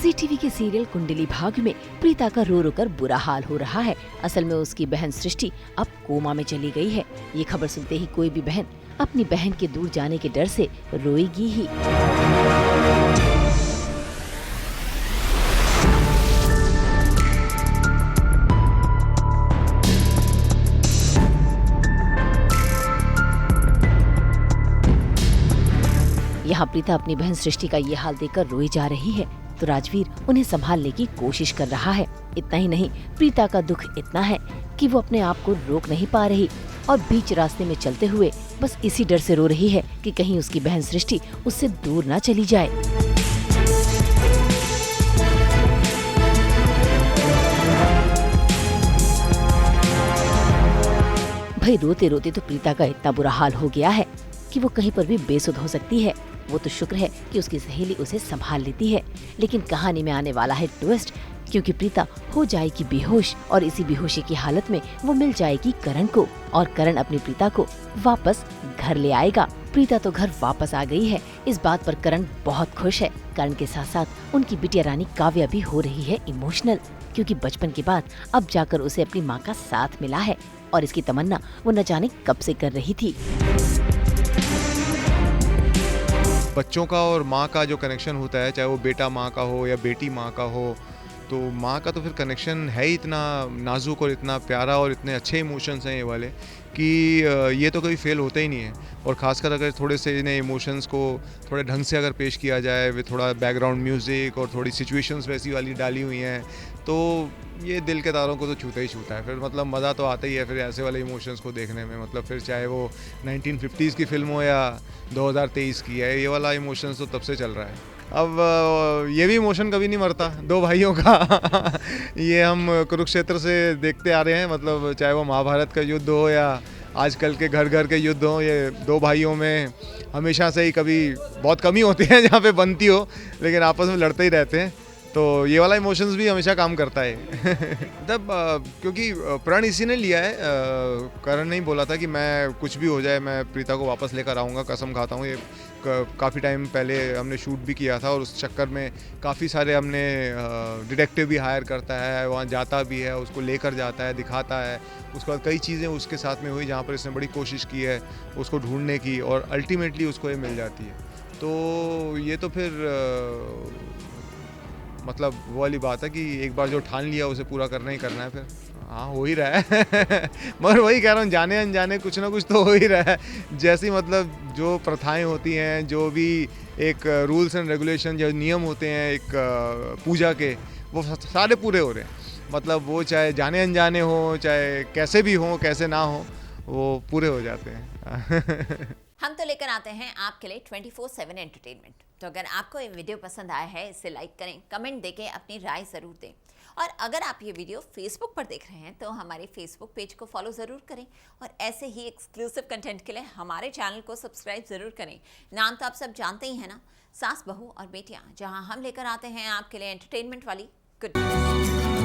जी TV के serial Kundali Bhagya में प्रीता का रो रो कर बुरा हाल हो रहा है। असल में उसकी बहन सृष्टि अब कोमा में चली गई है। ये खबर सुनते ही कोई भी बहन अपनी बहन के दूर जाने के डर से रोएगी ही। यहाँ प्रीता अपनी बहन सृष्टि का ये हाल देखकर रोई जा रही है, तो राजवीर उन्हें संभालने की कोशिश कर रहा है। इतना ही नहीं, प्रीता का दुख इतना है कि वो अपने आप को रोक नहीं पा रही और बीच रास्ते में चलते हुए बस इसी डर से रो रही है कि कहीं उसकी बहन सृष्टि उससे दूर ना चली जाए। भाई रोते रोते तो प्रीता का इतना बुरा हाल हो गया है कि वो कहीं पर भी बेसुध हो सकती है। वो तो शुक्र है कि उसकी सहेली उसे संभाल लेती है, लेकिन कहानी में आने वाला है ट्विस्ट, क्योंकि प्रीता हो जाएगी बेहोश और इसी बेहोशी की हालत में वो मिल जाएगी करण को और करण अपनी प्रीता को वापस घर ले आएगा। प्रीता तो घर वापस आ गई है, इस बात पर करण बहुत खुश है। करण के साथ साथ उनकी बिटिया रानी काव्या भी हो रही है इमोशनल, क्योंकि बचपन के बाद अब जाकर उसे अपनी माँ का साथ मिला है और इसकी तमन्ना वो न जाने कब से कर रही थी। बच्चों का और माँ का जो कनेक्शन होता है, चाहे वो बेटा माँ का हो या बेटी माँ का हो, तो माँ का तो फिर कनेक्शन है ही इतना नाजुक और इतना प्यारा और इतने अच्छे इमोशंस हैं ये वाले कि ये तो कभी फेल होते ही नहीं है। और ख़ासकर अगर थोड़े से इन्हें इमोशंस को थोड़े ढंग से अगर पेश किया जाए, वे थोड़ा बैकग्राउंड म्यूज़िक और थोड़ी सिचुएशंस वैसी वाली डाली हुई हैं, तो ये दिल के तारों को तो छूता ही छूता है। फिर मतलब मज़ा तो आता ही है फिर ऐसे वाले इमोशंस को देखने में। मतलब फिर चाहे वो 1950s की फिल्म हो या 2023 की है, ये वाला इमोशंस तो तब से चल रहा है। अब ये भी इमोशन कभी नहीं मरता दो भाइयों का ये हम कुरुक्षेत्र से देखते आ रहे हैं। मतलब चाहे वो महाभारत का युद्ध हो या आजकल के घर घर के युद्ध हो, ये दो भाइयों में हमेशा से ही कभी बहुत कमी होती है जहाँ पे बनती हो, लेकिन आपस में लड़ते ही रहते हैं। तो ये वाला इमोशंस भी हमेशा काम करता है तब क्योंकि प्रण इसी ने लिया है। करण नहीं बोला था कि मैं कुछ भी हो जाए मैं प्रीता को वापस लेकर आऊँगा, कसम खाता हूँ। ये काफ़ी टाइम पहले हमने शूट भी किया था और उस चक्कर में काफ़ी सारे हमने डिटेक्टिव भी हायर करता है, वहाँ जाता भी है, उसको लेकर जाता है, दिखाता है। उसके बाद कई चीज़ें उसके साथ में हुई जहाँ पर इसने बड़ी कोशिश की है उसको ढूंढने की और अल्टीमेटली उसको ये मिल जाती है। तो ये तो फिर मतलब वो वाली बात है कि एक बार जो ठान लिया उसे पूरा करना ही करना है। फिर हाँ हो ही रहा है मगर वही कह रहा हूँ, जाने अनजाने कुछ ना कुछ तो हो ही रहा है। जैसी मतलब जो प्रथाएं होती हैं, जो भी एक रूल्स एंड रेगुलेशन, जो नियम होते हैं एक पूजा के, वो सारे पूरे हो रहे हैं। मतलब वो चाहे जाने अनजाने हो, चाहे कैसे भी हो, कैसे ना हो, वो पूरे हो जाते हैं हम तो लेकर आते हैं आपके लिए 24/7 एंटरटेनमेंट। तो अगर आपको ये वीडियो पसंद आया है, इसे लाइक करें, कमेंट देके अपनी राय ज़रूर दें। और अगर आप ये वीडियो फेसबुक पर देख रहे हैं तो हमारे फेसबुक पेज को फॉलो ज़रूर करें और ऐसे ही एक्सक्लूसिव कंटेंट के लिए हमारे चैनल को सब्सक्राइब ज़रूर करें। नाम तो आप सब जानते ही हैं ना, सास, बहू और बेटियाँ, जहाँ हम लेकर आते हैं आपके लिए एंटरटेनमेंट वाली गुड न्यूज़।